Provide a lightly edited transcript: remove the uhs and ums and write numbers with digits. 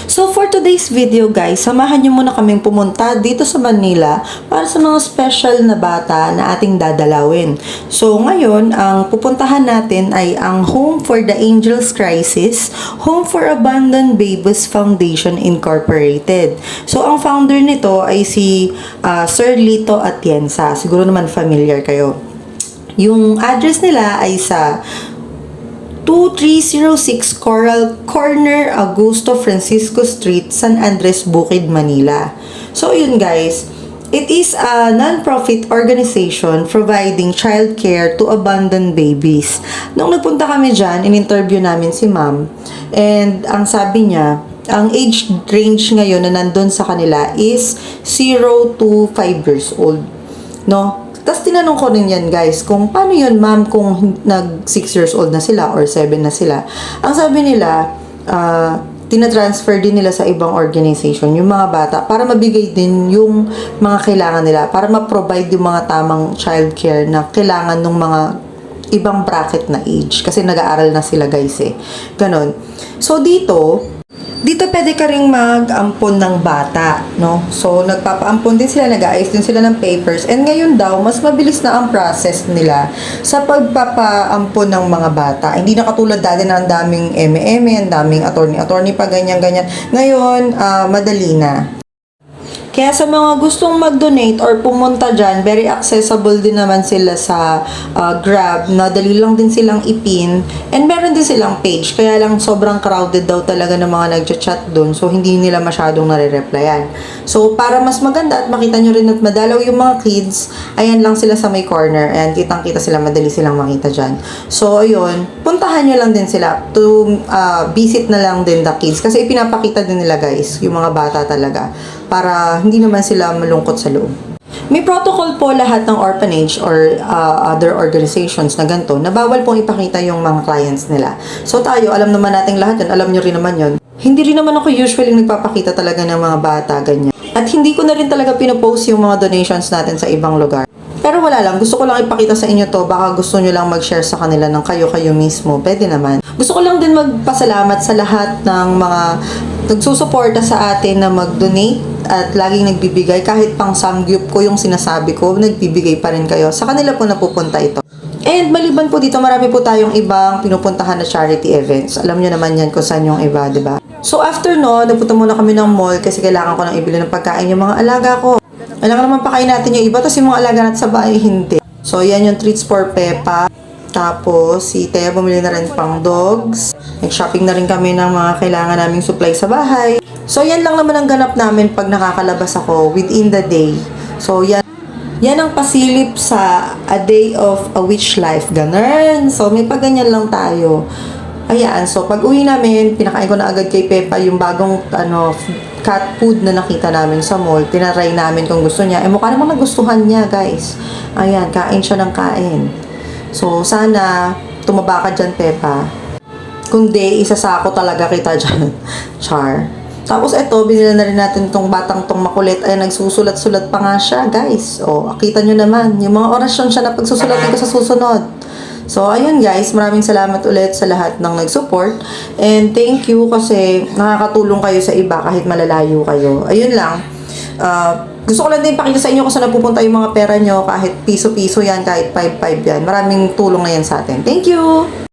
So for today's video guys, samahan niyo muna kaming pumunta dito sa Manila para sa mga special na bata na ating dadalawin. So ngayon, ang pupuntahan natin ay ang Home for the Angels Crisis, Home for Abandoned Babies Foundation Incorporated. So ang founder nito ay si Sir Lito Atienza. Siguro naman familiar kayo. Yung address nila ay sa 2306 Coral Corner, Augusto Francisco Street, San Andres, Bukid, Manila. So yun guys, it is a non-profit organization providing childcare to abandoned babies. Nung nagpunta kami dyan, in-interview namin si ma'am, and ang sabi niya, ang age range ngayon na nandun sa kanila is 0 to 5 years old. No? Tapos tinanong ko rin yan guys, kung paano yun ma'am kung nag 6 years old na sila or 7 na sila. Ang sabi nila, tinatransfer din nila sa ibang organization yung mga bata para mabigay din yung mga kailangan nila, para ma-provide yung mga tamang childcare na kailangan ng mga ibang bracket na age. Kasi nag-aaral na sila guys eh. Ganon. So dito pwede ka ring mag-ampon ng bata, no? So, nagpapaampon din sila, nag-aayos din sila ng papers. And ngayon daw, mas mabilis na ang process nila sa pagpapaampon ng mga bata. Hindi na katulad dati na ang daming eme-eme, ang daming attorney pa, ganyan-ganyan. Ngayon, madali na. Kaya sa mga gustong mag-donate or pumunta dyan, very accessible din naman sila sa Grab. Nadali lang din silang ipin. And meron din silang page. Kaya lang sobrang crowded daw talaga ng mga nag-chat doon. So, hindi nila masyadong nare-replyan. So, para mas maganda at makita nyo rin at madalaw yung mga kids, ayan lang sila sa may corner. And kitang-kita sila, madali silang makita dyan. So, ayun. Puntahan nyo lang din sila to visit na lang din the kids. Kasi ipinapakita din nila guys, yung mga bata talaga. Para hindi naman sila malungkot sa loob. May protocol po lahat ng orphanage or other organizations na ganito na bawal pong ipakita yung mga clients nila. So tayo, alam naman natin lahat yun, alam nyo rin naman yun. Hindi rin naman ako usually nagpapakita talaga ng mga bata, ganyan. At hindi ko na rin talaga pinopost yung mga donations natin sa ibang lugar. Pero wala lang, gusto ko lang ipakita sa inyo to, baka gusto nyo lang mag-share sa kanila ng kayo-kayo mismo, pwede naman. Gusto ko lang din magpasalamat sa lahat ng mga nagsusuporta sa atin na mag-donate at laging nagbibigay. Kahit pang samgyup ko yung sinasabi ko, nagbibigay pa rin kayo. Sa kanila po napupunta ito. And maliban po dito, marami po tayong ibang pinupuntahan na charity events. Alam nyo naman yan kung saan yung iba, diba? So after no, nagpunta muna kami ng mall kasi kailangan ko nang ibili ng pagkain yung mga alaga ko. Kailangan naman pakain natin yung iba, tapos yung mga alaga natin sa bahay, hindi. So yan yung treats for Peppa. Tapos, si Thea bumili na rin pang dogs. Nag-shopping na rin kami ng mga kailangan naming supply sa bahay. So, yan lang naman ang ganap namin pag nakakalabas ako within the day. So, yan ang pasilip sa A Day of a Witch Life. Ganun. So, may pagganyan lang tayo. Ayan. So, pag uwi namin, pinakain ko na agad kay Peppa yung bagong cat food na nakita namin sa mall. Tinaray namin kung gusto niya. Eh, mukha namang nagustuhan niya, guys. Ayan. Kain siya ng kain. So, sana tumaba ka dyan, Peppa. Kundi, isasako talaga kita dyan. Char. Tapos, eto, binila na rin natin tong batang tong makulit. Ay, nagsusulat-sulat pa nga siya, guys. O, kita nyo naman. Yung mga orasyon siya na pagsusulatin ko sa susunod. So, ayun guys. Maraming salamat ulit sa lahat ng nag-support. And thank you kasi nakakatulong kayo sa iba kahit malalayo kayo. Ayun lang. Gusto ko lang din pakita sa inyo kung saan napupunta yung mga pera nyo, kahit piso-piso yan, kahit 5-5 yan. Maraming tulong na yan sa atin. Thank you!